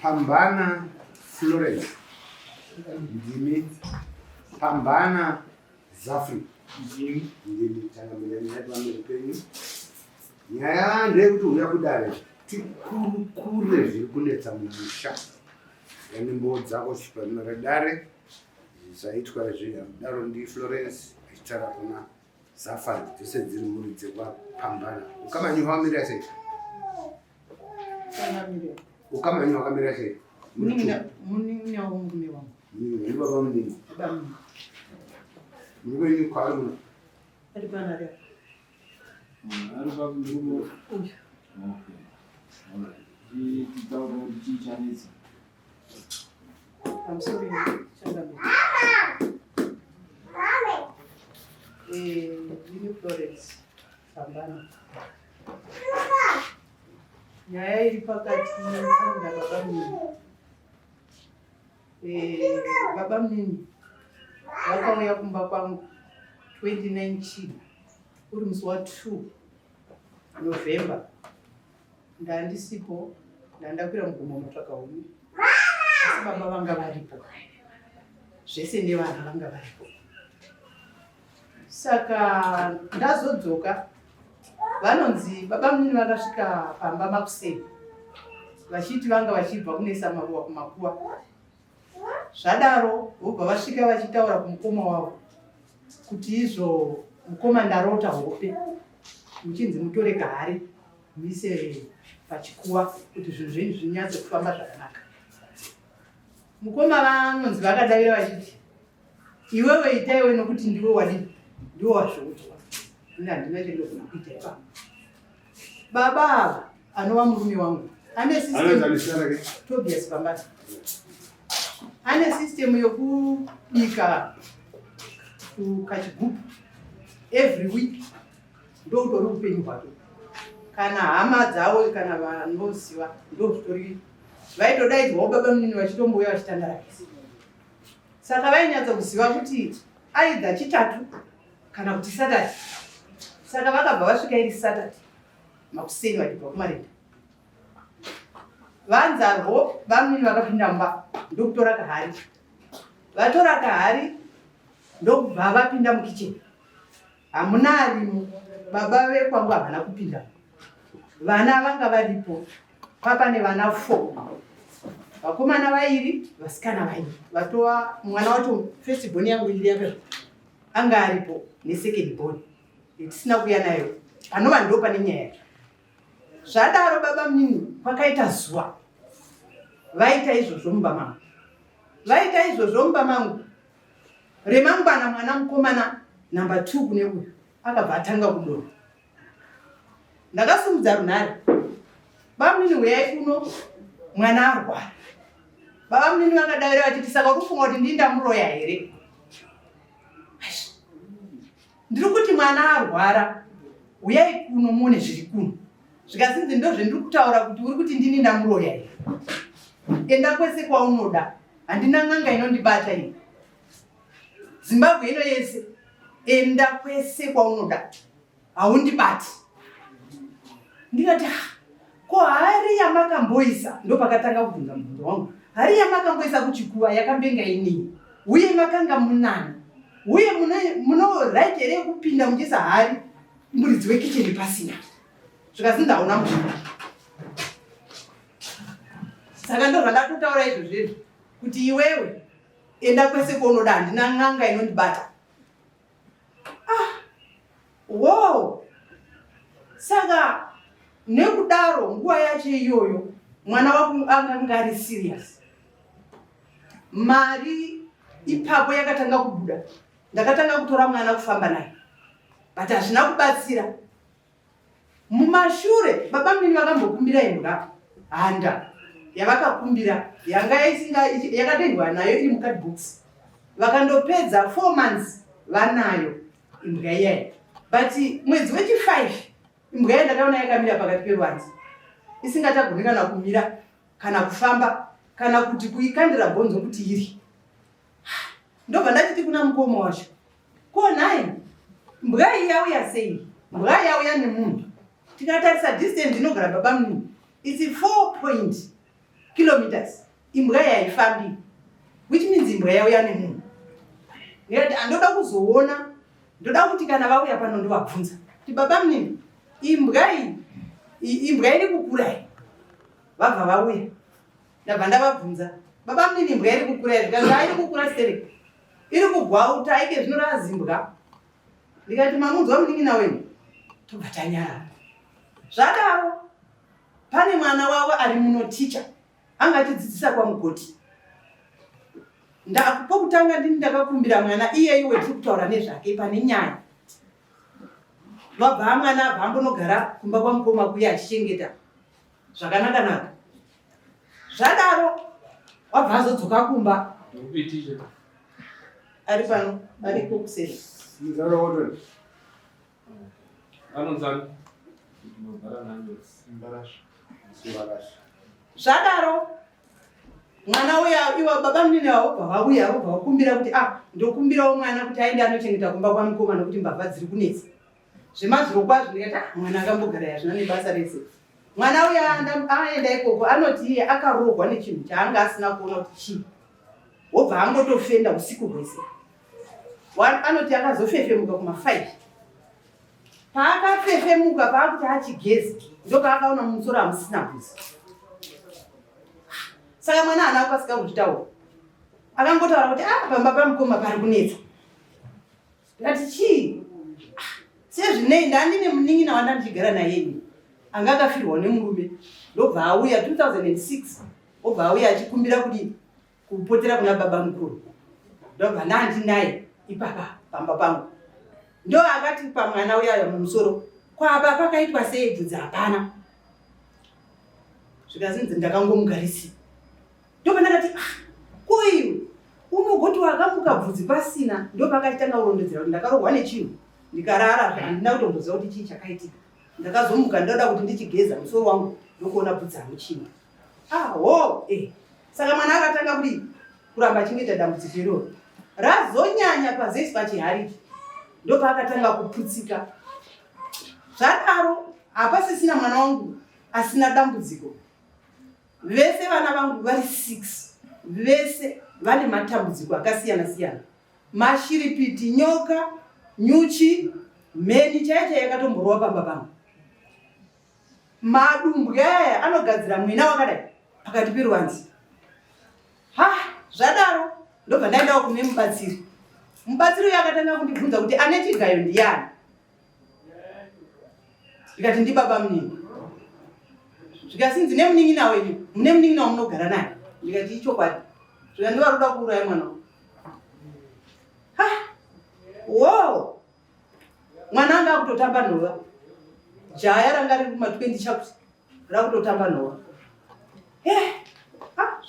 Pambana Florence ndimi Pambana Zafri ndimi tangamira netvamiri penyu. Nyaya ndeyekuti uya kudare tikurukure zviri kunetsa mumusha yanimbo dzako chipanera dare zvaitwa zvidaro ndi Florence achitara kuna Zafari dzose dziri mhuri dzekwapambana. Ukamanyi wakamira sei? Ukamanyi wakamira sei? Munini wangu mume wangu. Ni baba munini. Baba munini. Munini kwari muno. Ari bana re. Ari baba munini. Okay. I'm sorry. Mimi Florence Pambana. Nyaya iri pakati na baba munini. Baba munini vakauya kumba kwangu 2019 uri musi wa 2 November. Ndandisipo ndandakwira mugomo mutsvaka huni. Asi baba vanga varipo. Zvese nevana vanga varipo. Saka ndazodzoka vanonzi baba munini vakasvika pamba makuseni vachiti vanga vachibva kunesa maruwa kumakuwa. Zvadaro vobva vasvika vachitaura kumukoma wavo kuti izvo mukoma ndarota hope muchinzi mutore gari muise pachikuwa kuti zvinhu zvenyu zvinyatse kufamba zvakanaka. Mukoma vanonzi vakadavira vachiti iwewe itaiwe nokuti ndiwe wadini ndiwe wazvoutwa handina chendogona kuita ipapa. Baba ava anova murume wangu ane system Tobias Pambana ane system yokubika kachigupu every week ndotori upenyu hwake. Kana hama dzavo kana vanoziva ndozvitori vaitodaidzwawo baba munini vachitombouya vachitandarakisa. Saka vainyatsa kuziva kuti aidha chitatu kana kuti Saturday. Saka vakabva vasvika iri Saturday makuseni vachibva kumarenda. Vanzarwo vamunini vakapinda mumba ndokutora kahari. Vatora kahari ndokubva vapinda mukicheni. Hamuna arimo. Baba vekwangu havana kupinda. Vana vanga varipo. Papa nevana 4. Vakomana vairi, vasikana vairi. Vatova mwana wacho first born yangu iri yapa anga aripo nesecond born. Tisina kuya nayo. Panova ndo pane nyaya. Zvadaro baba munini kwakaita zuva. Vaita izvozvo mumba mangu. Vaita izvozvo mumba mangu. Remangwana mwana mukomana number 2 kune uyu akabva atanga kudonha. Ndakasimudza runhare. Baba munini uyai kuno mwana arwara. Baba munini vakadavira vachiti saka kufunga kuti ndinda muroya here. Ndiri kuti mwana arwara uyai kuno muone zviri kuno. Zvikasinzi ndozve ndiri kutaura kuti uri kuti ndini ndamuroya here. Enda kwese kwaunoda. Handina n'anga inondibata ini. Zimbabwe ino yese enda kwese kwaunoda. Haundibati. Ndikati ko hari yamakamboisa ndo pakatanga kubvunza mubvunzo wangu. Hari yamakamboisa kuchikuwa yakambenga inini. Uye makanga munani. Uye muno right here yekupinda muchisa hari muridzi wekicheni pasina. Zvikasinzi hauna munhu. Saka ndo zvandatotaura izvozvo kuti iwewe enda kwese kwaunoda handina n'anga inondibata. Wow. Saka nekudaro nguva yacho iyoyo mwana wako anga ari serious. Mari ipapo yakatanga kubuda. Ndakatanga kutora mwana kufamba naye. But hazvina kubatsira. Mumashure baba munini vakambokumbira imba handa yavakakumbira yanga yakatendwa nayo iri mukadibhokisi. Vakandopedza 4 months vanayo imbwa iyayi. But mwedzi wechi5 imbwa iyayi ndakaona yakamira pakati perwanzi. Isingachagoni kana kumira kana kufamba kana kuti kuikandira bhonzo kuti iri. Ndobva ndachiti kuna mukoma wacho. Ko nai mbwa iyi yauya sei? Mbwa yauya nemunhu. Tikatarisa distance inogara baba munini. It's 4.5 haifambi, which means imbwa yauya nemunhu. Ndikati andoda kuzoona, ndoda kuti kana vauya pano ndovabvunza kuti baba munini, imbwa iri kukura here. Vabva vauya ndabva ndavabvunza, baba munini imbwa iri kukura here? Zvikanzi iri kukura sere, iri kugwauta ike zvinorava zimbwa. Ndikati mamunzwa munin'ina wenyu? Tobva tanyarara. Zvadaro pane mwana wavo ari munoticha anga achidzidzisa kwamugoti. Pokutanga ndini ndakakumbira mwana iyeye wetiri kutaura nezvake pane nyaya. Vabva mwana abva ambonogara kumba kwamukoma kuya achichengeta zvakanaka-naka. Zvadaro wabva azodzoka kumba. Ari pano, ari kokuseri. Zvadaro mwana uya iwa baba munini wabva vauya vobva vakumbira kuti ndokumbirawo mwana kuti aende anochengeta kumba kwamukoma nokuti mbavha dziri kunetsa. Zvemazuro kwazvo ndikati mwana akambogara yazvina nebasa rese. Mwana uya aenda ikoko anoti iye akarohwa nechinhu chaanga asina kuona kuti chii. Wobva angotofenda usiku hwese. Anoti akazofefemuka kuma5. Paakafefemuka paakuti achigezi ndopaakaona mumusoro hamusina bvudzi. Saka mwana haana kukasika kuzvitaura. Akangotaura kuti pamba pamukoma pari kunetsa. Ndikati chii? Sezvinei ndandine munin'ina wanda ndichigara naye ini. Anga akafirwa nemurume. Ndobva auya 2006. Obva auya achikumbira kuti kupotera kuna baba mukuru. Ndobva ndandinaye ipapa pamba pangu. Ndo akati pamwana uya mumusoro, kwaba pakaitwa sei bvudzi hapana. Zvikazinzi ndakangomugarisi. Ndobva ndakati koiwe unogoti wakamuka bvudzi pasina. Ndopakachitanga kurondedzera kuti ndakarohwa nechinhu. Ndikarara handina kutomboziva kuti chii chakaitika. Ndakazomuka ndoda kuti ndichigeza musoro wangu ndokuona bvudzi hamuchina. Saka mwana akatanga kuti kuramba achingeta dambudziko iroro. Razonyanya pazesi pachihariki. Ndopaakatanga kuputsika. Zvadaro hapasisina mwana wangu asina dambudziko. Vese vana vangu vari 6. Vese vane matambudziko akasiyana-siyana. Mashiripiti, nyoka, nyuchi, mheni chaicho yakatomborwa pamba pangu. Madumbwe aya anogadzira mwina wakadai pakati peruvanzi. Zvadaro ndobva ndaendawo kune mubatsiri. Mubatsiri uyu akatanga kundibvunza kuti ane chigayo ndiani. Ndikati ndibaba munini. Zvikasinzi nemunin'ina wenyu, mune munin'ina wamunogara naye. Ndikati ichokwadi. Zvika ndivaroda kuuraya mwana wangu. Mwana anga akutotamba nhova. Jaya ranga riri kuma20 chakuti rakutotamba nhova.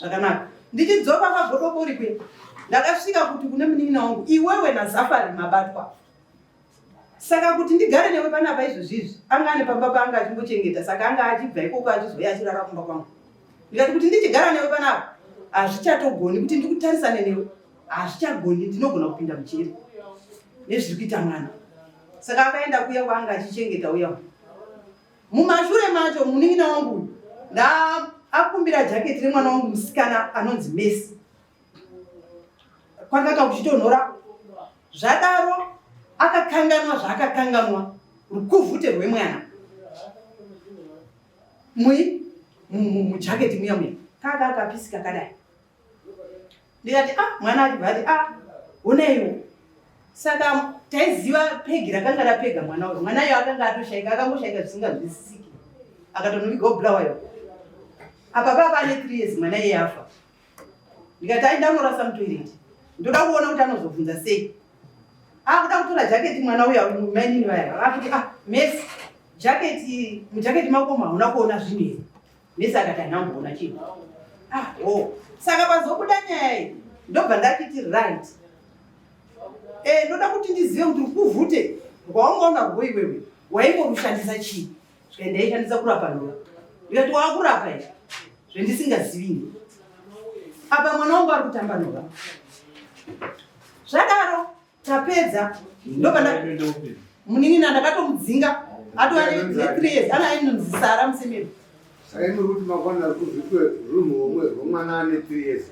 Zvakanaka. Ndichidzoka pabhodobori kwe. Ndakasvika kuti kune munin'ina wangu iwewe naZafari mabatwa. Saka kuti ndigare newe panapa izvozvizvi anga ane pamba panga achimbochengeta. Saka anga achibva ikoko achizoya achirara kumba kwangu. Ndikati kuti ndichigara newe panapa hazvichatogoni kuti ndikutarisane newe. Hazvichagoni, ndinogona kupinda muchiri nezviri kuita mwana. Saka akaenda kuya kwaanga achichengeta uya. Mumashure macho munin'ina wangu akumbira jaketi remwana wangu musikana anonzi Messi. Kwakanga kuchitonhora. Zvadaro akakanganwa zvaakakanganwa rukuvhute rwemwana. Mujaketi muya kaka akapisika kadai. Ndikati mwana achibva ati onaiwo. Saka taiziva pegi rakanga rapega mwana uyu. Mwana uyu akanga atoshaika, akangoshaika zvisinganzwisisiki. Akatonovigawo bulawayo. Apa papa ane 3 years mwana iye afa. Ndikati ndanorasa mutoireti. Ndoda kuona kuti anozobvunza sei. Akuda kutora jaketi mwana uya mumainini vaya. Akuti Messi, mujaketi mako hauna kuona zvinhu here. Messi akati handamboona chinhu. Saka pazobuda nyaya iyi ndobva ndachiti right. Ndoda kuti ndizive kuti rukuvhute rwaungaona rwo iwewe waimborushandisa chii. Svika ndaishandisa kurapa nhova. Ndikati wakurapa here zvendisingazivini. Apa mwana wangu ari kutamba nhova. Zvadaro tapedza ndobva munin'ina ndakatomudzinga atova ne3 years ana ainonzi Sara Musemero. Saka imi kuti makwana kuzvikwe rumwe rwomwana ane 3 years.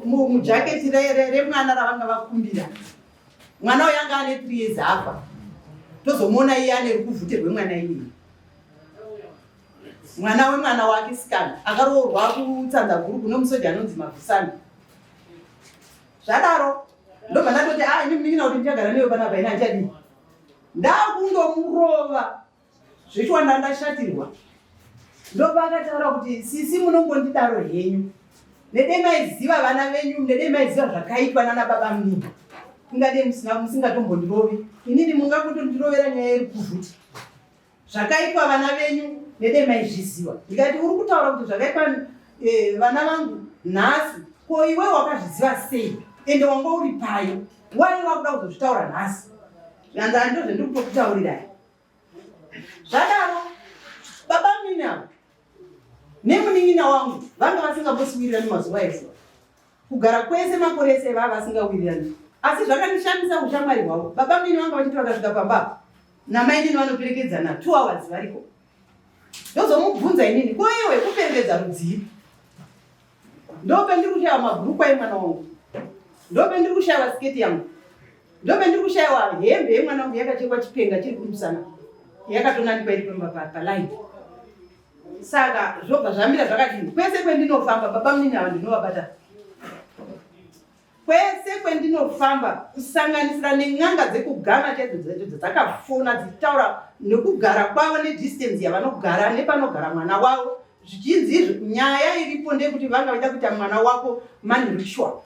Mujaketi remwana ravanga vakumbira. Mwana uyu anga ane 3 years afa. Tozomuona iye ane rukuvhute rwemwana iyeye. Mwana wemwana wake sikana akaroorwa kutsanza guru kuno musoja anonzi Mabvisani. Zvadaro ndobva ndatoti ini munin'ina kuti ndichagara newe panapa ine achadii. Ndakundomurova zvichwanda ndashatirwa. Ndobva akataura kuti sisi munongondidaro henyu. Nedei maiziva vana venyu, nedei maiziva zvakaitwa nana baba mnini. Kungadei musingatombondirovi. Inini mungakutondirovera nyaya yerukuvhuti. Zvakaitwa vana venyu nedei maizviziva. Ndikati uri kutaura kuti zvakaitwa vana vangu nhasi, ko iwe wakazviziva sei? Ende wanga uri payo. Wai wakuda kuzozvitaura nhasi? Nyanza ndizvo ndiri kutokutaurirai. Zvadaro baba mnini avo nemunin'ina wangu vanga vasingambosiwirirani mazuva ese. Kugara kwese makore ese vava vasingawirirani. Asi zvakandishamisa ushamwari hwavo. Baba mnini vanga vachiti vakasvika pamba namai nini vanoperekedzana 2 hours variko. Ndozomubvunza inini, ko iwe kuperekedza rudzii? Ndope ndiri kushaya mabhurukwa emwana wangu. Ndope ndiri kushaya siketi yangu. Ndope ndiri kushaya hembe yemwana wangu yakachekwa chipenga chiri kumusana. Yakatonanikwa iri palaini. Saka zvobva zvamira zvakadini. Kwese kwendinofamba baba mnini ava ndinovabata. Kwese kwendinofamba kusanganisira nen'anga dzekugana chaidzo dzakafona dzichitaura nekugara kwavo nedistance yavanogara nepanogara mwana wavo. Zvichinzi izvo nyaya iripo ndekuti vanga vaida kuita mwana wako manirishwa.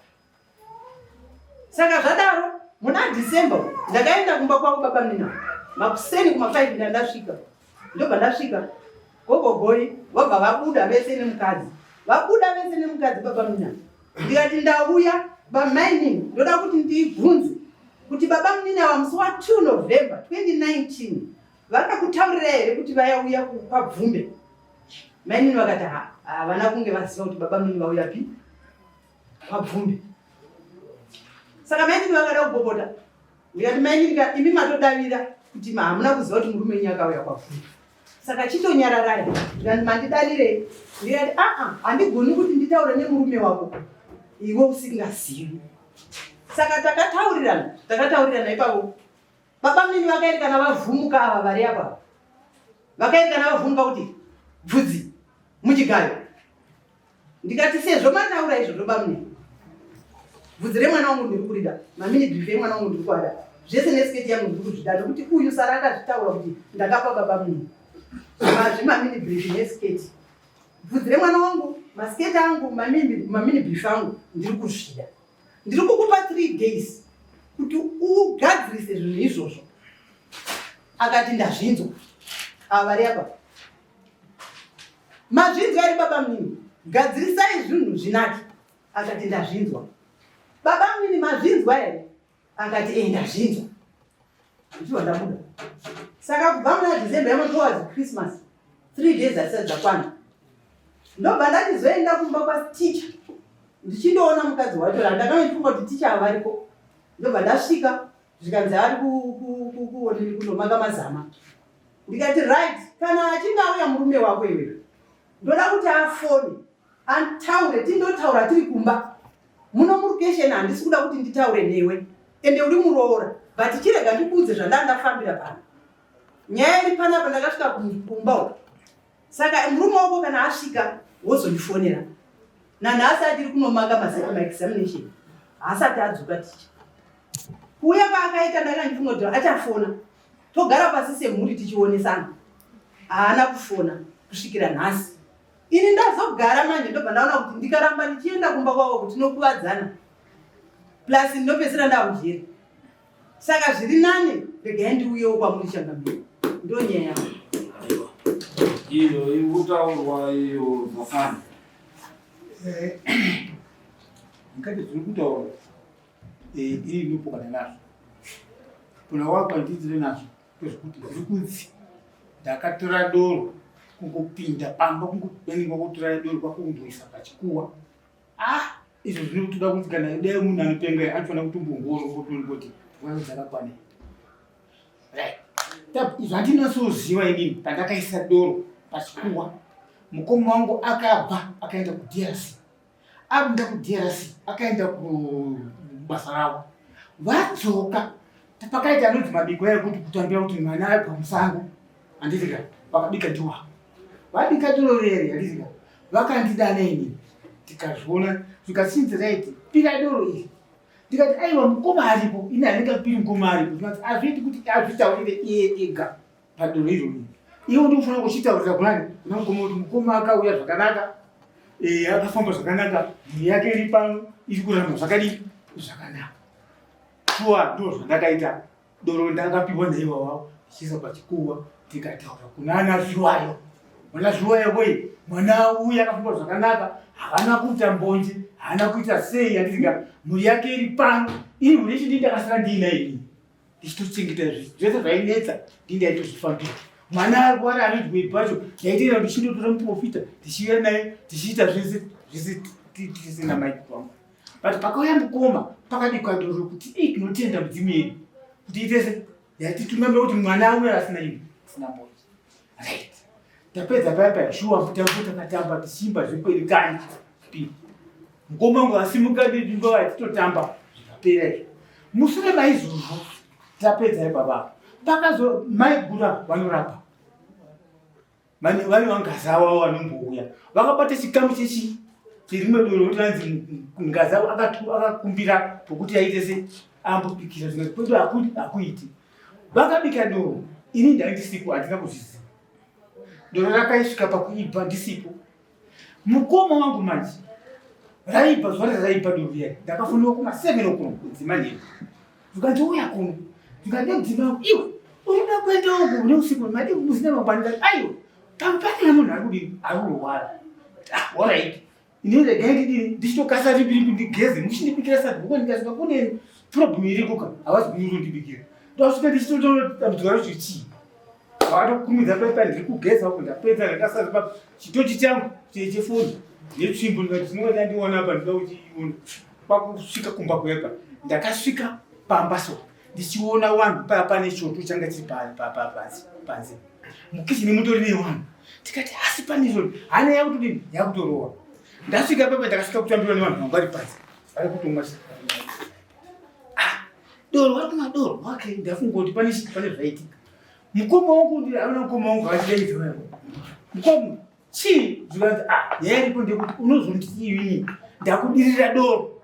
Saka zvadaro muna December ndakaenda kumba kwavo baba mnini ava. Makuseni kuma5 ndandasvika. Ndobva ndasvika. Gogogoi vabva vabuda vese nemukadzi. Vabuda vese nemukadzi baba mnini ava. Ndikati ndauya bamining ndoda kuti ndibvunze kuti baba mnini ava musi wa2 November 2019 vakakutaurira here kuti vayauya pabvumbe? Mainini vakati havana kunge vaziva kuti baba mnini vauya pi pabvumbe. Saka mainini vakada kubobota. Ndikati mainini imi matodavira kuti hamuna kuziva kuti murume wenyu akauya pabvumbe. Saka chitonyararai ndikati mandidanirei. Ndikati handigoni kuti nditaure nemurume wako iwe usingazivi. Saka takataurirana ipapo. Baba mnini vakaerekana vavhumuka ava vari apa. Vakaerekana vavhumuka kuti bvudzi muchigayo. Ndikati sezvo mataura izvozvo baba mnini, bvudzi remwana wangu ndiri kurida, mamini-brief yemwana wangu ndiri kuada, zvese nesiketi yangu ndiri kuzvida nokuti uyu sara akazvitaura kuti ndakapa baba mnini zvemamini-brief nesiketi. Bvudzi remwana wangu, masiketi angu, mamini-brief angu ndiri kuzvida. Ndiri kukupa 3 days kuti ugadzirise zvinhu izvozvo. Akati ndazvinzwa. Ava vari apa. Mazvinzwa ari baba mnini, gadzirisai zvinhu zvinaki. Akati ndazvinzwa. Baba mnini mazvinzwa here? Akati ndazvinzwa. Ndichibva ndabuda. Saka kubva muna December yama towards Christmas 3 days asati dzakwana. Ndobva ndachizoenda kumba kwaticha. Ndichindoona mukadzi wacho ndakanofunga kuti ticha avariko. Ndobva ndasvika zvikanzi ari kundomaka mazama. Ndikati right, kana achinge auya murume wako iwe, ndoda kuti afone ataure, tindotaura tiri kumba. Muno murukesheni handisi kuda kuti nditaure newe. Ende uri muroora, but chirega ndikudze zvandandafambira pano. Nyaya iri panapa ndakasvika kumba. Saka murume wako kana asvika wozondifonera. Nanhasi atiri kunomaka ma-examination. Haasati adzoka ticha. Kuuya kwaakaita ndakandifunga kuti achafona. Togara pasi semhuri tichionesana. Haana kufona kusvikira nhasi. Ini ndazogara manje ndobva ndaona kuti ndikaramba ndichienda kumba kwavo kuti tinokuvadzana. Plus ndinopedzisira ndamujeri. Saka zviri nani regai ndiuyewo kwamuri Shangambiri. Ndo nyaya yangu. Iyo irikutaurwa iyo mafani. Mukati zviri kutaura iri inopokana nazvo. Kuna wako handidzire nazvo kwezvokuti zviri kunzi ndakatora doro kungopinda pamba kungopenga kutora doro kwakungoisa pachikuwa. Izvo zviri kutoda kuti kana dai munhu anopenga achona kutombongoro ngototi mwana dzakakwana. Right. Izvo handinasoziva inini pandakaisa doro pachikuwa mukoma wangu akabva akaenda kuDRC. Abunda kuDRC akaenda kubasa ravo. Vatsoka pakaita anonzi mabiko ekuti kutambira kuti mwana ari pamusango. Andizika vakabika ndiwa. Vabika duro rere andizika. Vakandidana ini. Tikazviona zvikasinzira iti pira doro iri. Tikati aiwa mukoma aripo ine anenge piri mukoma aripo. Azviti kuti azvitaurire iye ega padoro iroro. Iwo ndofuna kuchitaurira kunani unongoma kuti mukoma akauya zvakanaka. Akafamba zvakanaka. Mhuri yake iri pano iri kuramba zvakadii zvakanaka. Shuwa ndo zvandakaita doro ndakapiwa naiwa wavo chiisa pachikuwa tikataura kunana Zviwayo. Mwana Zviwayo boye mwana uya akafamba zvakanaka haana kuita mbonje haana kuita sei andisika mhuri yake iri pano iri mhuri yechi ndakasara ndina ini ndichitochengeta zvese zvainetsa ndaitozvifambira. Mwana arwara anoti mwiri pacho ndaitera kuti ndichindotora muprofita ndichiuya naye tichiita zvese tisina maiki kwangu. But pakauya mukoma pakabikwa doro kuti tinotenda mudzimu yedu kuti itese yatitumamira kuti mwana uya asina ini asina mbonje. Right. Tapedza paya shuwa mputa katamba tichimba zvikweri kanyi. Mukoma wangu asimuka ndingo atitotamba zvikapera izvo. Mushure maizvozvo tapedza baba. Pakazo maigura vanorapa. Mani vane vangazawa vanombouya. Vakabata chikamu chechi chirimwe doro utanzi ngazawa akakumbira pokuti aitese ambopikira zvimwe kwedu akuiti. Vakabika doro ini ndaitisipo andina kuzviziva. Doro rakaisvika pakuibva ndisipo. Mukoma wangu manje raibva zuva raipa doro riya ndakafundiwa kuma7 okuno kudzimani. Zvikati uya kuno zvikati dzimani iwe unoda kuenda uku neusiku mati musina mangwani aiyo pane munhu ari kudini ari kurwara. Alright. Inenge gaidi ndichitokasa ripiripi ndigeze muchindibikira sadhuko ndikasvika kune problem irikuka havazi kunondibikira. Ndosvika ndichitotambudzwa nezvechii. Watokumidza pepa ndiri kugeza uko ndapedza ndakasara pa chitochi changu chefoni netsvimbo ndikati ndinoda ndiona apa ndinoda kuchiona. Pakusvika kumba kwepa ndakasvika pambaso ndichiona wanhu pane choto changa chiri panze. Mukicheni mutori newanhu. Tikati asi pane zvo hana yakutodini yakutorowa. Ndasvika pepa ndakasvika kutambirwa nevanhu vangu vari panze vari kutomwa. Doro vari kumwa doro. Okay, ndafunga kuti pane zvaitika. Mukoma wangu ndiye ana mukoma wangu achidaidza. Mukoma chii zvikanzi yairipo ndekuti unozonditiini ndakudirira doro.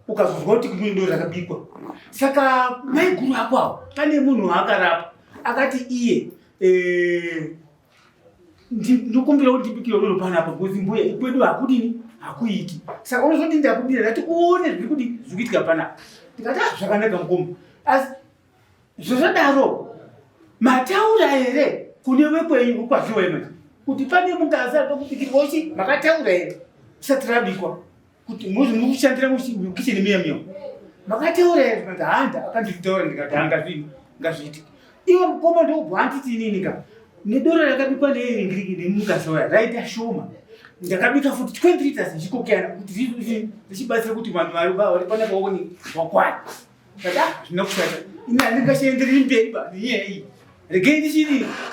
Ukazozwa kuti kumwe doro rakabikwa. Saka maiguru apapo pane munhu akarapa akati iye ndikumbira kuti ndibikire doro panapa because mbuya ikwedu hakudini hakuiti. Saka unozoti ndakudira ndati uone zviri kuitika panapa. Tikati zvakanaka mukoma. Asi zvozadaro mataura here kune wekwenyu kwazviwa manje kuti pane mungazi atokubikirwa uchi makataura here isati rabikwa kuti mukushandira mukicheni miya makataura here kuti handa akanditaura ndikati ngazviitike. Iwe mukoma ndobva anditi inini ka nedoro rakabikwa neringiriki nemungazi waya raita shoma. Ndakabika futi 20 liters zvikokera kuti zvichibatsira kuti vanhu vari panapa waone wakwana. Kada zvinokushata ina ndingashaendereri mberi ba niye regei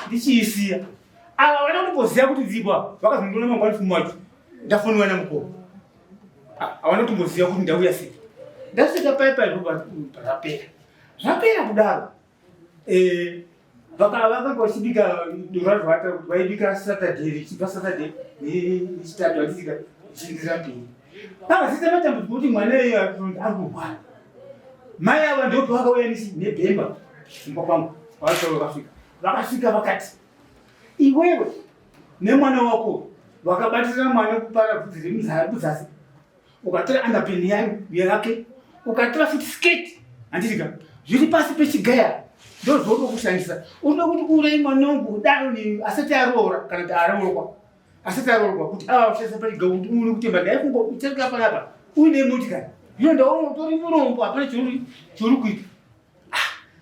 ndichiisiya. Ava vana kutoziva kuti dzibwa vakazondona mangwani fumo wacho ndafonwa namukoma. Havana kutomboziva kuti ndauya sei. Ndasvika paipa zvapera kudaro. Vakanga vachibika doro racho vaibika Saturday richibva Saturday nechitatu vachisika zvichienderera mberi. Vakasiita matambudziko kuti mwana iye ari kurwara. Mai ava ndopa vakauya nebhemba kumba kwangu vakasvika vakati iwewe nemwana wako vakabatirira mwana kupara bvudzi remuzasi ukatora andapeni yake ukatora futi sketi handisika zviri pasi pechigaya ndozoda kushandisa. Unoda kuti urei mwana wangu daro asati aroora kana kuti aroorwa asati aroorwa kuti ushandisa pachigaya kuti uone kutemba ndaifungotarika panapa uine motikari yonda unotori murombo hapana chiri kuita.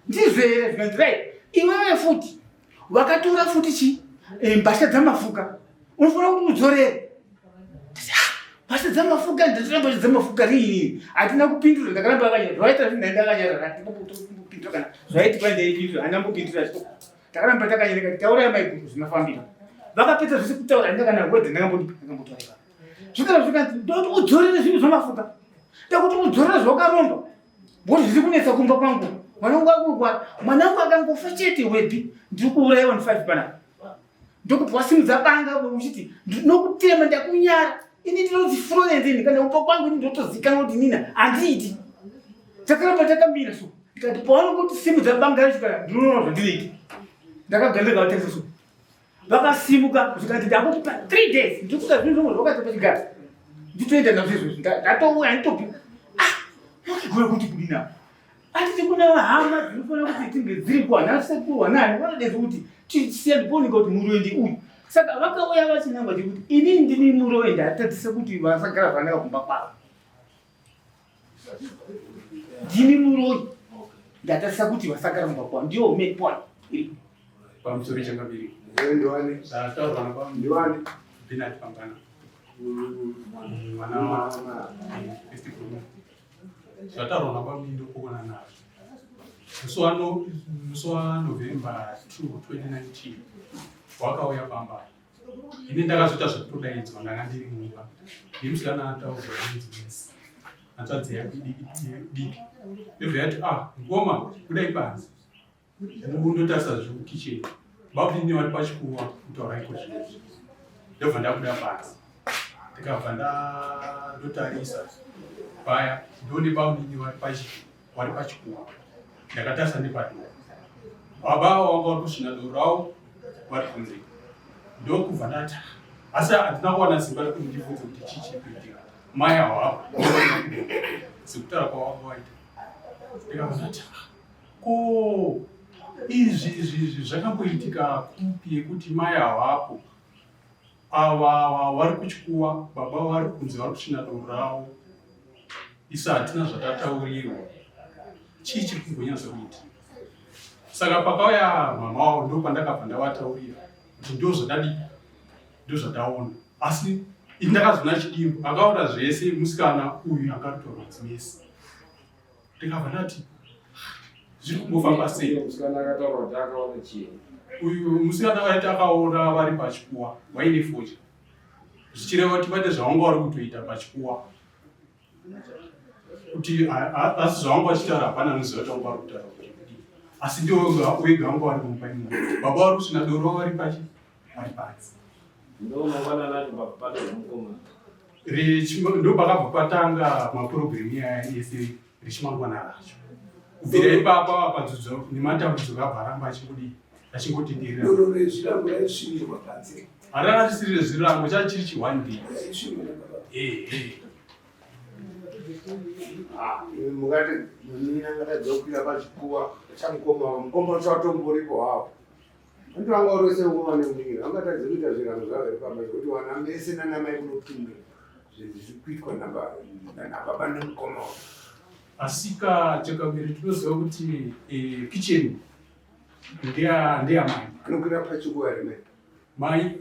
Ndizvo here zvikanzi rai iwewe futi vakatora futi mbasha dzamafuka unofanira kuti udzorere. Mbasha dzamafuka ndatora mbasha dzamafuka riini hatina kupindura ndakaramba akanyara zvaita zvindakanyara handikupindura kana zvaiti kwandaiipindura handina kupindura ndakaramba takanyara kati taurai maiguru zvinofambira vakapedza zvese kutaura ndakana wedhe ndakambotaura zvikara zvikanzi ndoti udzorere zvinhu zvamafuta ndakuti udzorere zvakaromba ngoti zviri kunetsa kumba kwangu mwanangu akurwara mwanangu akangofa chete wepi ndiri kuurayiwa ndi5 panapa ndokuti wasimudza banga uchiti ndinokutema ndakunyara ini ndinonzi Florence kana upa kwangu ini ndotozikana kuti nina handiiti takaramba takamira so ndikati pawanongoti simudza banga racho kana ndinoona zvandireki ndakagandeka vatarisa so vakasimuka zvikati ndakupa 3 days ndikuda zvinhu zvomwe zvakati pachigara nditoenda nazvo izvozvo ndatouya nditopi wakigora kuti kudina atiti kuna hama dzinofanira kuti tinge dziri kuhanasekuru wanani vanodezi kuti tisiyaniponika kuti muroendi uyu saka vakauya vachinangwa chekuti ini ndini muroendi atadzisa kuti vasagara zvanaka kumba kwavo ndini muroi ndatadzisa kuti vasagara kumba kwavo ndiwo main point iri pamusoro chakaviri Ndiwani. taurwa napa Ndiwani. Binati Pambana mwana wa festival zvataurwa napa mindo kuona nazvo musi waNovember 2 2019 wakauya pamba ini ndakazoita zvekutodaidzwa ndanga ndiri mumba ndimusikana ataurwa nedzimesi hanzvadzi diki ndobva yati ngoma kudai panzi ndotarisa zvekukicheni babvini vari pachikuwa kutauraiko zvinezvi ndobva ndabuda panzi ndikabva ndotarisa paya ndoni babvini vari pachikuwa ndakatarisa nepadova baba wanga vari kusvina doro ravo vari kunze ndokubva ndati asi handina kuwana simba rekuti ndibvunze kuti chii chiri kuitika mai hawavo sekutaura kwawanga waita ndikabva ndati ko izvi zvakamboitika kupi yekuti mai havapo ava vari kuchikuwa baba vari kunze vari kusvina doro ravo isa hatina zvatataurirwa chii chiri kumbonyatsokuita saka pakauya mama wavo ndopandakabva ndavataurira kuti ndozvataona asi ndakazona chidimbu akaona zvese musikana uyu akatotaura dzimesi ndikabva ndati zviri kumbofamba sei uyu musikana waiti akaona vari pachikuwa vaine focha zvichireva kuti vane zvavanga vari kutoita pachikuwa kuti asi zvavanga vachitaura hapana anoziva kuti vanga vari kutaura kuti asi ndiwo wega vanga vari kumupaini baba vari kusvina doro vari panzi ndopakabva patanga maprogremu aya ese richimangwana racho kubvira ipapa padzidzo nematambudzo kabva aramba achingotenderera haranga chisiri zvirango chachiri chi1 day mukati munina ngatadzokwira pachikuwa chamukoma chatomboripo havo andivanga urose ukoma nemuningira angatadze kuita zvirango zvavo pamba kuti wana mese nanamai kunopinda zvirikuitwa nababa nemukoma asika chakaviri tinoziva kuti kicheni ndeyamai anokwira pachikuwa here mai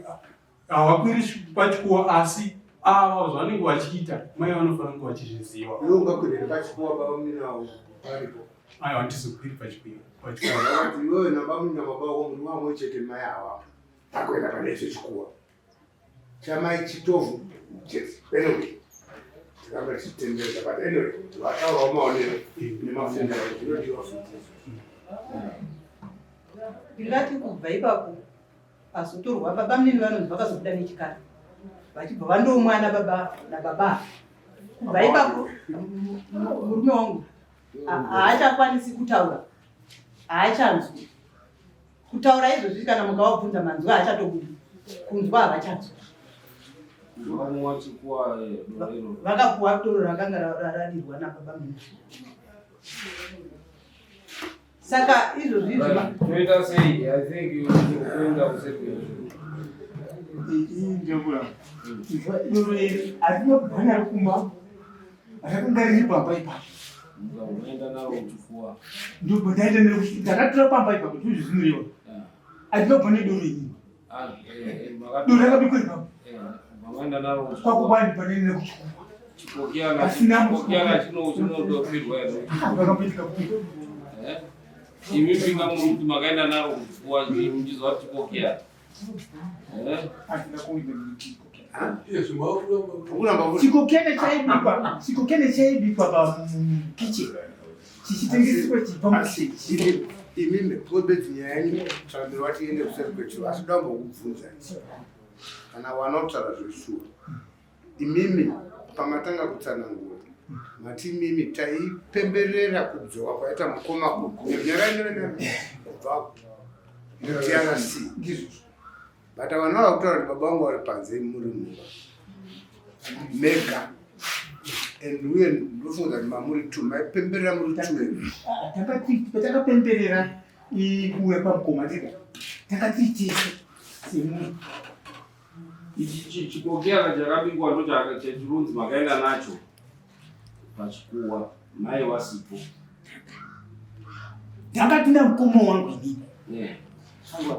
havakwiri pachikuwa asi ava zvanenge vachiita mai vanofanira kunge vachizviziva iwe ungakwirere pachikuwa babamuninawo paripo aiwa ndizokwiri pachikuwa akati iwewe nabamunina babako muri vamwe chete mai avapo takwenda pane zvechikuwa chamai chitovhu anyway tikanga tichitendereza but anyway vataurawo maonero nemafenda zvinodiwa futi ndingati kubva ipapo pazotorwa baba munini vanonzi vakazobuda nechikara vachibva vandomwana baba nababa kubva ipapo murume wangu haachakwanisi kutaura haachanzwi kutaura izvozvi kana mukavabvunza manzwi haachatobudi kunzwa havachanzwi vakapuwa doro rakanga radirwa nababa munini saka izvozvi Toita sei, I think you kuenda kusekwenda. ndebula doro iri atinogana kumba rakanga riri pamba ipapo Unaenda nalo kuchukua. ndipo ndaita ndakatora pamba ipapo tuzvizimireva atinobva nedoro iri doro rakabikwa ipapo Unaenda nalo kwakubani panene nekuchukua chipokea na chinodofirwa ero. vakapitika kupi Imimi kama mtu makaenda nalo kuchukua mjizo wa chipokea. chikokene chaibikwa pakicheni chichitengeswa chipamukicheni. Imimi kodeti nyanya tsambiro watiende kuseri kwechiva asi ndambokubvunza kana wanotaura zveshuwa. Imimi pamatanga kutsanangura mati imimi taipemberera kudzoka kwaita mukoma kunyara inoenda kubva TRC. But vanoda kutaura kuti baba vangu vari panze muri mumba mega and uye ndofunga kuti mamuri 2 maipemberera muri 2 patakapemberera kuwe pamukoma ndega takatiitese semunhu. Ichi chikokera chakabikwa ndo chechirunzi makaenda nacho pachikuwa mai wasipo. Ndakatinda mukoma wangu inini. Yeah.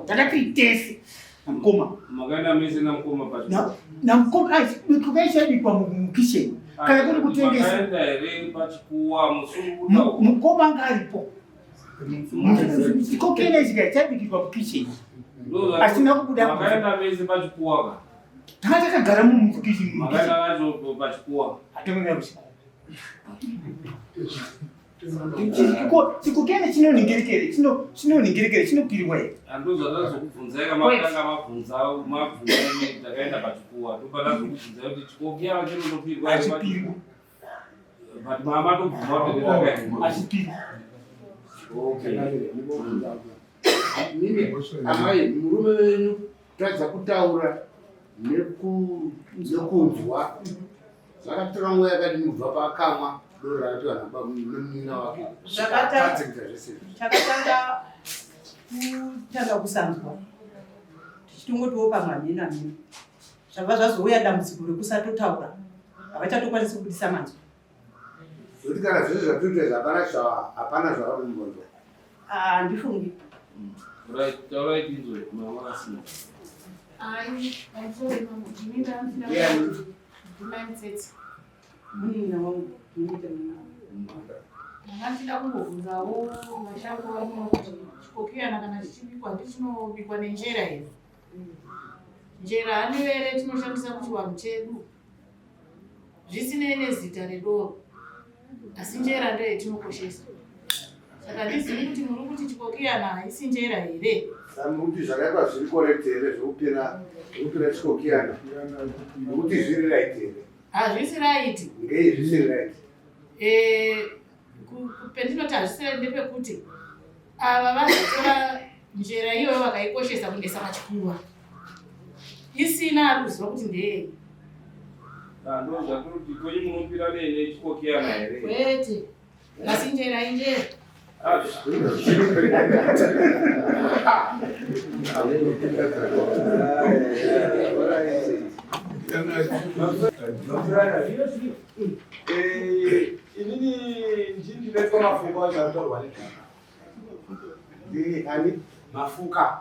Takatiitese mukoma. Makaenda mese na mukoma pachikuwa. Na mukoma kukaishabikwa mukisheni. Kana kuti kutengesa. Makaenda ere pachikuwa musuru mukoma anga aripo. Chikokera chika chabikirwa mukisheni. Asina kubuda. Makaenda mese pachikuwa. Takagara mukisheni. Makaenda nacho pachikuwa. Atomera kuchikuwa. Chikokera chinoningirikere chinopiriwa here. Andozvada zvokubvunza makanga mabvunza takaenda pachikuwa topata zvokubvunza kuti chikokera chinondopirwa achipirwa. But mama tobvuma kuti achipirwa. Okay. Mimi amai murume wenyu tadza kutaura nekunzwa zvakatora mweya yakati mubva pakamwa doro rakati vanaba nomunina wake zvakatadzika zvese. Takatanga kusanzwa tichitongotiwo pamwamina mina zvabva zvazouya dambudziko rekusatotaura havachatokwanisi kubudisa manzwa. Zoti kana zvese zvatoita hapana zvavanombonzwa. Handifungi. Right, Inzo, mama asina. I'm sorry, Mama. You need to ndachida kungobvunzawo mashango ano kuti chikokiyana kana chichibikwa ndichinobikwa nenjera here. Njera hanivere tinoshandisa muchivanhu chedu zvisinei nezita redoro, asi njera ndiyo yetinokoshesa. Saka ndizivi kuti muri kuti chikokiyana haisi njera here. Samuti zvakaitwa zviri correct here zvokupera chikokiyana nokuti zviri right here. Hazvisi right. Ngei zvisiri right? Pendinoti hazvisi right ndepekuti ava vazotora njera iyoyo vakaikoshesa kuendesa pachikuwa isina ruziva kuti ndeyei. Ndozvakuti kwenyu munopira nechikokiyana here? Kwete, asi njera injera. Inini ndinetwa mafuka achanotorwa Ani mafuka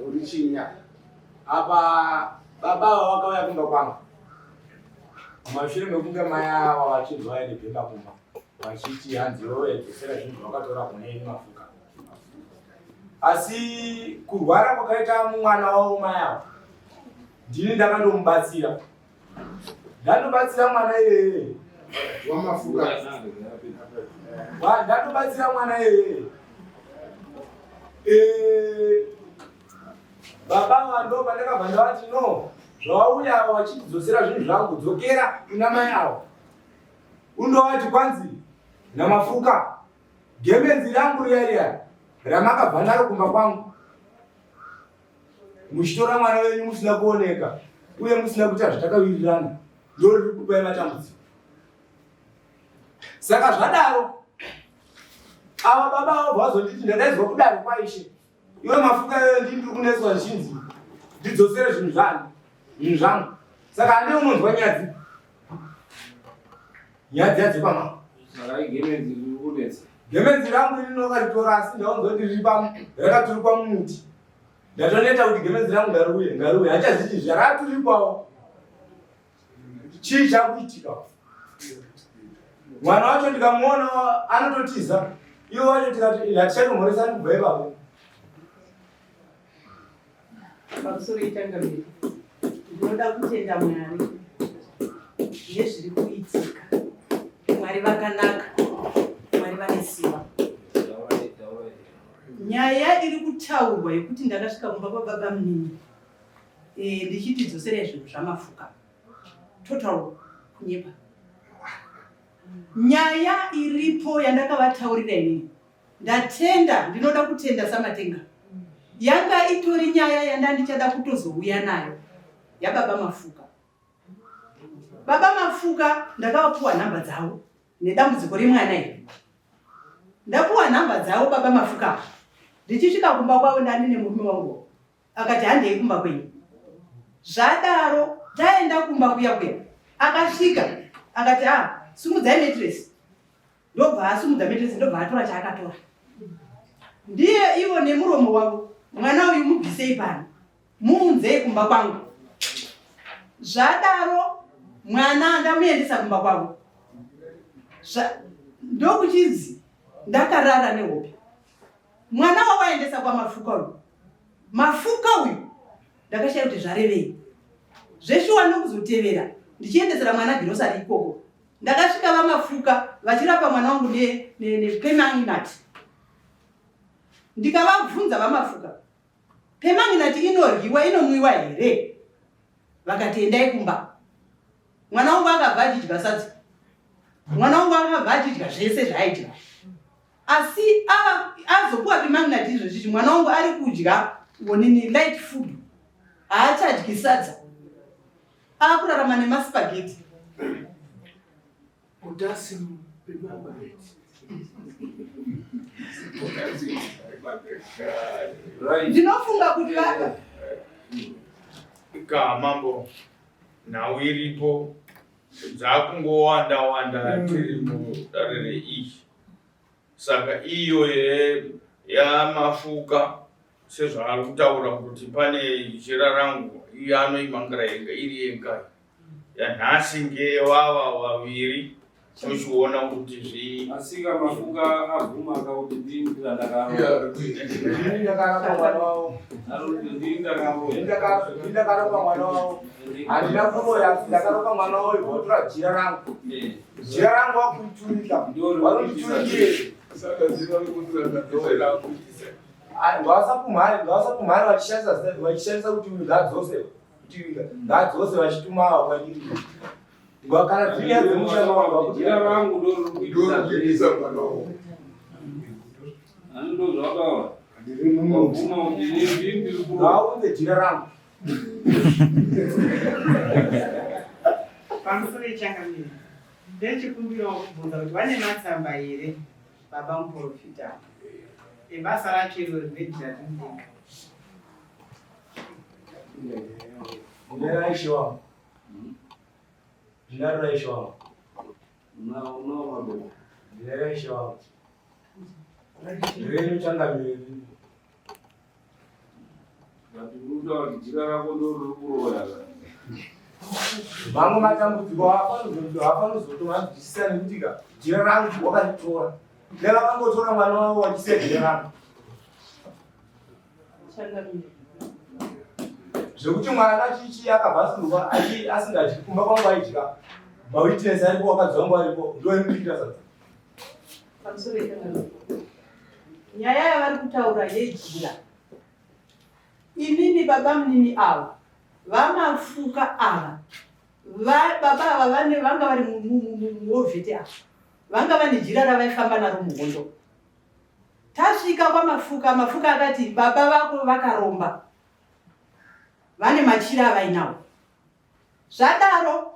kuti chinya apa baba wakauya kumba kwangu mashure mekunge maya wachirwara nebhemba kumba vachiti hanzi edzosera zvinhu vakatora kuneini mafuka, asi kurwara kwakaita mwana wavo mayawo ndini ndakandomubatsira mwana iyeye wamafuka ndandobatsira mwana iyeye. Baba vando pandakabva ndavati no zvawauya wachidzosera zvinhu zvangu dzokera kuna mai avo undovati kwanzi namafuka gemenzi rangu riya ramakabva naro kumba kwangu muchitora mwana wenyu musina kuoneka uye musina kuita zvatakawirirana ndo riri kupai matambudziko. Saka zvadaro ava baba vavo vazonditi ndadaizwa kudaro kwaishe iwe mafuka iyoyo ndiri kuneswa zhinji ndidzosere zvinhu zvangu. Saka handii unonzwa nyadzi yadzipama. Gemenzi rangu iri nokaritora asi ndaunzoti riri rakaturikwa mumuti ndatoneta kuti gemenzi rangu ngaruye hachazviti zvaraturikwawo chii chakuitika. Mwana wacho ndikamuona anototiza iwe wacho tikati hatichatomhoresani kubva ipapo. pamusoro itangamiri ndinoda kutenda Mwari nezviri kuitika. Mwari vakanaka, Mwari vane simba. Nyaya iri kutaurwa yekuti ndakasvika kumba kwababa munini ndichiti dzoserai zvinhu zvamafuka, total kunyepa. Nyaya iripo yandakavataurira inini, ndatenda, ndinoda kutenda samatenga, yanga itori nyaya yandandichada kutozouya nayo yababa Mafuka. Baba Mafuka ndakavapuwa nhamba dzavo nedambudziko remwana iri. Ndapuwa nhamba dzavo baba Mafuka. Ndichisvika kumba kwavo ndani nemurume wangu akati handei kumba kwenyu. Zvadaro taenda kumba kuya kuya. Akasvika akati simudzai metresi. Ndobva asumudza metresi, ndobva atora chaakatora. Ndiye ivo nemuromo wavo, mwana uyu mubvisei pano, muunzei kumba kwangu. Zvadaro mwana ndamuendesa kumba kwavo. Ndokuchizi ndakarara nehope. Mwana wawaendesa kwa Mafuka uyu. Mafuka uyu ndakashaya kuti zvarevei. Zveshuwa nokuzotevera ndichiendesera mwana girosari ikoko. Ndakasvika vaMafuka vachirapa mwana wangu nepemanginati. Ndikavabvunza vaMafuka, pemanginati inoryiwa inomwiwa here? Vakati endai kumba. Mwana wangu akabva achidya sadza. Mwana wangu akabva achidya zvese zvaaidya. Asi azopuwa pemanginati izvozvi mwana wangu ari kudya light food. Haachadyi sadza. Akurarama nemaspaghetti. Potassium permanganate. Ndinofunga kuti mambo nhau iripo dzakungowanda tiri mudare reizvi. Saka iyo yaMafuka sezvaari kutaura kuti pane jira rangu iyo anoimangira yenga iri yenga. Yanhasi ngeyevava vaviri tochiona kuti zvii. Asika Mafuka abvuma kuti ndinda ndakarapa. Ndakarapa mwana wavo. Ndakarapa mwana wavo. Handina kuroya, ndakarapa mwana wavo votora jira rangu. Jira rangu wakuiturika. Vanonditurikire. Saka zino kundira kuitisa. Ngavasapumhari vachishandisa kuti ngadzose. Ngadzose vachituma kwandiri. Kana zviya dzemushando wangu Jira rangu ndokuitisa mwana wangu. Ando zvakawa. Ndiri mumuntu. ngaunze jira rangu. pamusoro ichangamira ndechikumbira kubvunza kuti vane matsamba here baba muprofita ebasa racho iro rinedhira rindenga. Ndinaraishe wangu. Ndinaraishe wangu. Ndinaraishe wangu. Rero changamira. Jira rako ndorokuroya. Mamwe matambudziko hafanozotoma ndichisiyana nekuti jira rangu wakaritora. Ndavakangotora mwana wavo wachisiya jira rangu. Zvekuti mwana chichi akabvasurwa asingadyi kumba kwangu aidya. Mawitness aripo, wakadzi wangu aripo, ndoimuitira sadza. Pamusoro ichangamira nyaya yavari kutaura yejira. Inini baba munini ava vaMafuka ava baba ava vanga vari muovheti ava vanga vane jira ravaifamba naro muhondo. Tasvika kwaMafuka, Mafuka akati baba vako vakaromba, vane machira avainawo. Zvadaro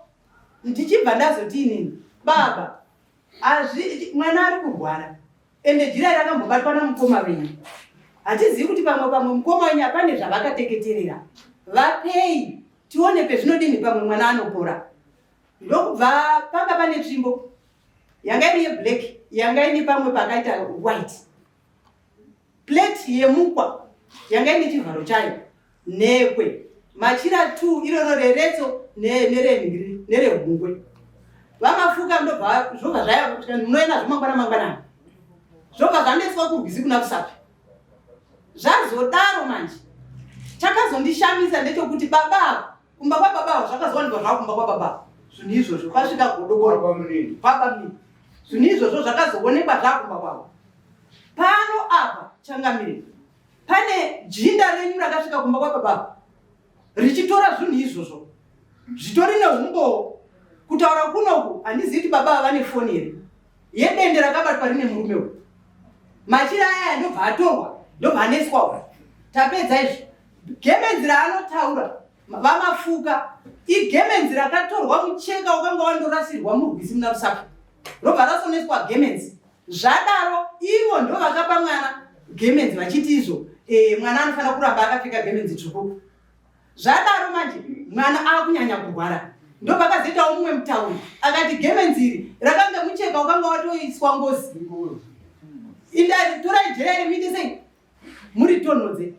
ndichibva ndazoti inini baba mwana ari kurwara ende jira rakambobatwa namukoma wenyu. Hatizivi kuti pamwe mukoma wenyu hapane zvavakateketerera. Vapei tione pezvinodini pamwe mwana anopora. Ndokubva panga pane tsvimbo yanga iri yeblack yanga ine pamwe pakaita white. Plate yemukwa yanga ine chivharo chayo nekwe. Machira 2 irono reretso nerehungwe. VaMafuka ndobva zvobva zvaya kuti munoenda zvomangwana zvobva zvanetswa kurwisi kuna Kusapi. Zvazodaro manje chakazondishamisa ndechekuti baba kumba kwa baba zvakazowanikwa zvavo kumba kwa baba zvinhu izvozvo kwasvika godokoro baba mini zvinhu izvozvo zvakazoonekwa zvavo kumba kwavo. Pano apa changamire pane jinda renyu rakasvika kumba kwa baba richitora zvinhu izvozvo zvitori nehumbo kutaura kunoku handizivi kuti baba vane foni here yedende rakabatwa rine murume uyu. Machira aya ndobva atorwa ndobva aneswawo tapedza izvo. Gemenzi raanotaura vamafuka igemenzi rakatorwa mucheka wakanga wandorasirwa murwisi muna Rusaku robva rasoneswa gemenzi. Zvadaro ivo ndo vakapa mwana gemenzi vachiti izvo mwana anofanira kuramba akapfeka gemenzi tsvuku. Zvadaro manje mwana akunyanya kurwara ndo pakazoitawo mumwe mutauri akati gemenzi iri rakanga mucheka wakanga watoiswa ngozi indati torai jeri miti sei muri tonhodze.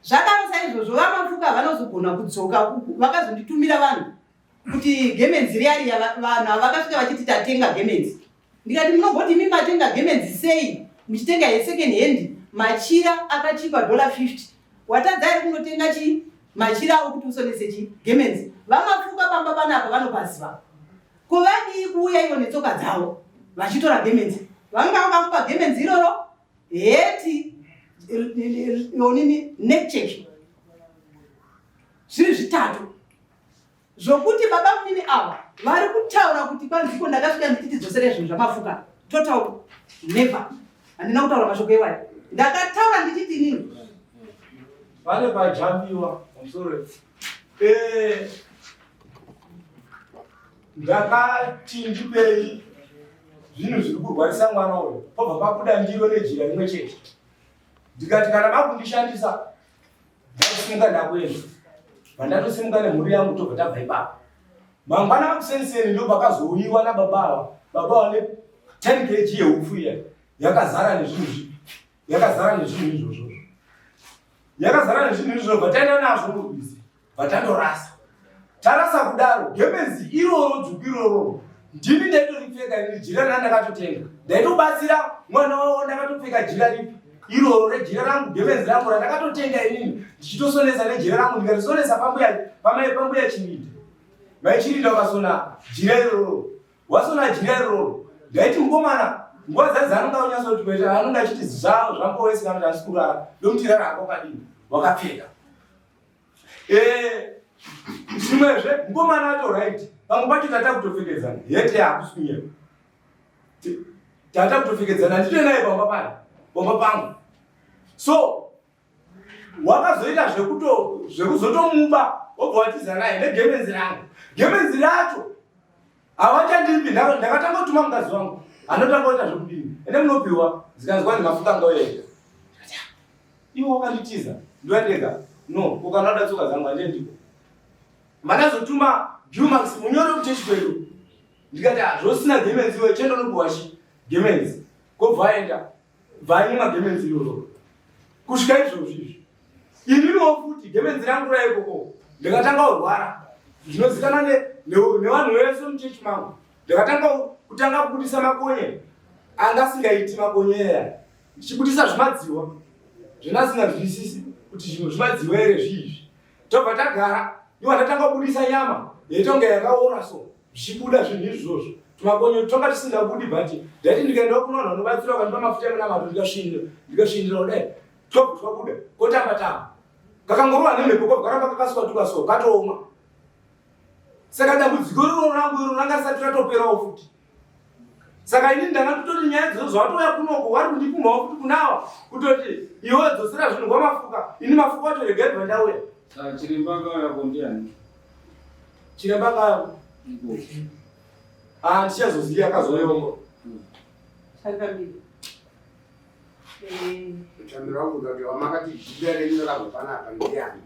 Zvadaro saizvozvo vamafuka vanozogona kudzoka vakazonditumira vanhu kuti gemenzi riyari vanhu havakasvika vachiti tatenga gemenzi. Ndikati munogoti imi matenga gemenzi sei muchitenga yesecond hand machira akachipa $50 watadza iri kunotenga chi machira okuti usonese chi gemenzi. Vamafuka pamba panapa vanopaziva kuvadii kuuya ivo netsoka dzavo vachitora gemenzi. Vanga vakakupa gemenzi iroro heti onini neckcheck zviri zvitatu zvokuti baba mini ava vari kutaura kuti kwanziko ndakasvika ndichitidzosera zvinhu zvamafuka total never handina kutaura mashoko ewayo ndakataura ndichiti nini vane pajambiwa musoro ndakati ndipei zvinhu zviri kurwarisa mwana uyu pobva pabuda ndiro nejira rimwe chete ndikati kana makundishandisa ndakasimuka ndakwenda vandatosimuka nemhuri yangu tobva tabva ipapo mangwana vakuseniseni ndo pakazouyiwa nababa ava baba vane 10 kg yeupfu iya yakazara nezvinhu izvozvo yakazara nezvinhu izvozvo bvataenda nazvo murwizi bvatandorasa tarasa kudaro gemenzi iroro dzvuku iroro ndini ndaitoripfeka ini jira randakatotenga ndaitobatsira mwana wavo ndakatopfeka jira ripi iroro rejira rangu gemenzi rangu randakatotenga inini ndichitosonesa nejira rangu ndikarisonesa pambuya chirinda maichirinda ukasona jira iroro wasona jira iroro ndaiti mukomana nguva dzadzi anonga unyatsotikweta anonga achiti zvavo zvambowesika ndasi kurara ndomutira rako kadini wakapfeka zvimwezve mukomana wacho right pamwe pacho tata kutopfekedzana hete yakusunyera tata kutopfekedzana ndito naye pamba pangu so wakazoita zvekuzotomuba wobva watiza naye negemenzi rangu gemenzi racho havachandiripi ndakatanga kutuma mukazi wangu anotanga kuita zvekudini ende munopiwa zikanzwa ndimafuka ngauyega iwo wakanditiza ndiwandega no ukanoda tsoka dzangu handendiko makazotuma Dumax munyore kuteshi kwedu ndikati zvosina gemenzi iwe chendo nokuwashi gemenzi kobvaenda vanyima gemenzi iroro kusvika izvozvizvi ininiwo futi gemenzi rangu raikoko ndikatanga kurwara zvinozikana nevanhu vese muchechi mangu ndikatanga kutanga kubudisa makonye angasingaiti makonye eya ndichibudisa zvimadziwa zvinasingazwisisi kuti zvinhu zvimadziwa ere zviizvi tobva tagara iwa ndatanga kubudisa nyama yaitonga yakaora so zvichibuda zvinhu izvozvo tumakonye tonga tisingabudi bhati ndaiti ndikaenda kunonha unobatsira ukandipa mafuta emunamato ndikasvindira kudai tobva twabuda kotamba kakangorova nemhepo kobva karamba kakaswatuka katooma saka dambudziko riro rangu iro ranga risati ratoperawo futi saka inini ndanga tototi nyaya dzozvo watoya kunoko wari kundipumhawo futi kunawa kutoti iwe dzosera zvinhu kwamafuka ini mafuka wacho regai bva ndauya chiremba akauya kondiani chiremba akauya ndichazoziya akazoyoko Chandra wangu kuti wamakati jira renyu rakabva panapa ndiani?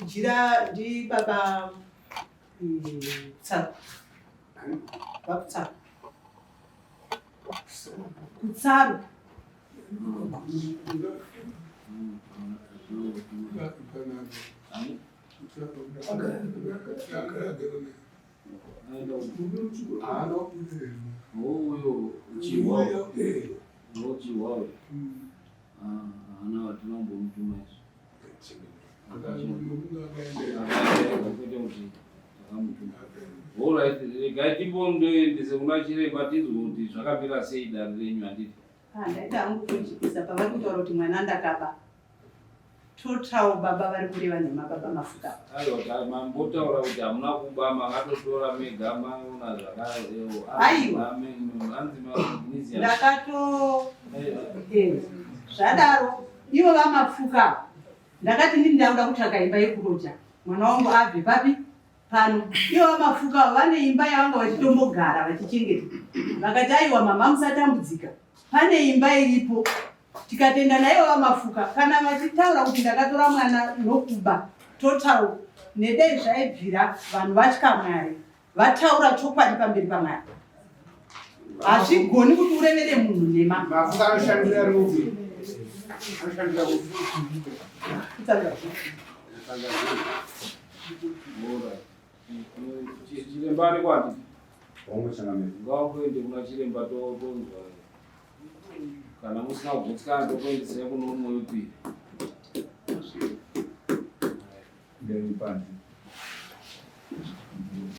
Jira ndi baba Tsaro. Baba Tsaro. Kutsaro. Chihuahua. Ana watinombomutumaiso Alright, regai timbondoendese kuna chiremba tizwe kuti zvakamira sei dare renyu handiti. Ndaita hangu kuchipisa pavari kutaura kuti mwana ndakaba. Totawo baba vari kureva nemababa mafuka. Aiwa, mambotaura kuti hamuna kuba makatotora mega maona zvakarewo. Aiwa. Ndakato zvadaro ivo vamafuka. Ndakati ndini ndauda kutsvaga imba yekuroja. Mwana wangu abve papi? Pano. Ivo vamafuka vane imba yavanga vachitombogara vachichengeta. Vakati aiwa mama musatambudzika. Pane imba iripo. Tikatenda naivo vamafuka kana vachitaura kuti ndakatora mwana nokuba totawo nedei zvaibvira vanhu vatya Mwari. Vataura chokwadi pamberi paMwari. Hazvigoni kuti urevere munhu nema. Mafuka anoshandira ruvi. Anoshandira ruvi. Chiremba ari kwati? Wangochangamira. Ngakuende kuna chiremba tonzwa. Kana musina kugutsikana tokuendesai kuno umwe wepiri. Ndiri pandi.